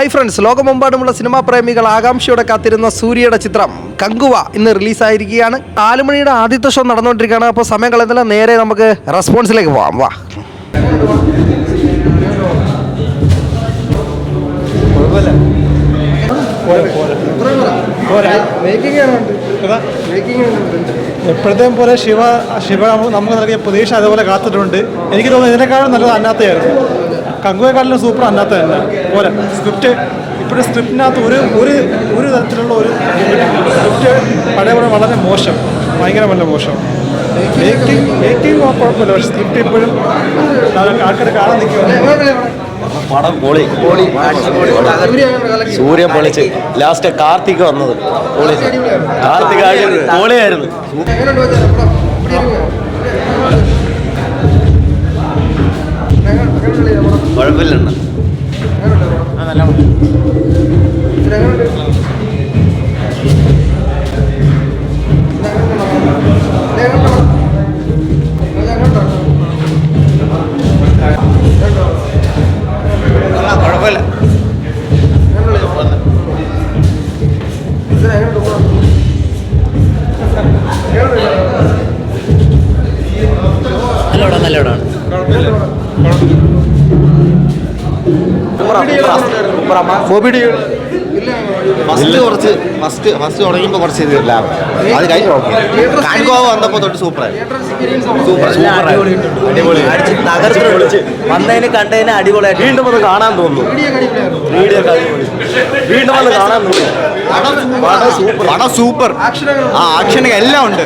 Hi friends, ലോകമെമ്പാടുമുള്ള cinema പ്രേമികൾ ആകാംക്ഷയോടെ കാത്തിരുന്ന സൂര്യയുടെ ചിത്രം കങ്കുവ ഇന്ന് റിലീസായിരിക്കുകയാണ്. 4 മണിയുടെ ആദ്യത്തെ ഷോ നടന്നുകൊണ്ടിരിക്കുകയാണ്. അപ്പോൾ സമയം കളയുന്നില്ല, നേരെ നമുക്ക് റെസ്പോൺസിലേക്ക് പോവാം. വാ. എപ്പോഴത്തേയും പോലെ ശിവ നമുക്ക് നൽകിയ പ്രതീക്ഷ അതുപോലെ കാത്തിട്ടുണ്ട്. എനിക്ക് തോന്നുന്നു ഇതിനേക്കാളും നല്ലത് അന്നാത്തയായിരുന്നു. കങ്കുവെക്കാട്ടിലും സൂപ്പർ അന്നാത്ത തന്നെ പോലെ സ്ക്രിപ്റ്റ്. ഇപ്പോഴും സ്ക്രിപ്റ്റിനകത്ത് ഒരു തരത്തിലുള്ള ഒരു സ്ക്രിപ്റ്റ് പഴയ പോലെ വളരെ മോശം, ഭയങ്കര നല്ല മോശം. മേക്കിംഗ് കുഴപ്പമില്ല, പക്ഷെ സ്ക്രിപ്റ്റ് ഇപ്പോഴും ആൾക്കാർ കാണാൻ നിൽക്കുക. പടം പൊളി സൂര്യ പൊളിച്ച് ലാസ്റ്റ് കാർത്തിക് വന്നത് കാർത്തിക് പൊളിയായിരുന്നു. കുഴപ്പമില്ല. നല്ലോടാണ്. ഫസ്റ്റ് തുടങ്ങിയപ്പോൾ കുറച്ച് ഇതില്ല, അത് കഴിഞ്ഞ് കങ്കുവ വന്നപ്പോൾ തൊട്ട് സൂപ്പറായി. വന്നതിന് കണ്ടതിന് അടിപൊളിയായിട്ട് വീണ്ടും അത് കാണാൻ തോന്നുന്നു. വീണ്ടും അത് കാണാൻ തോന്നുന്നു. പടം സൂപ്പർ. ആ ആക്ഷൻ എല്ലാം ഉണ്ട്.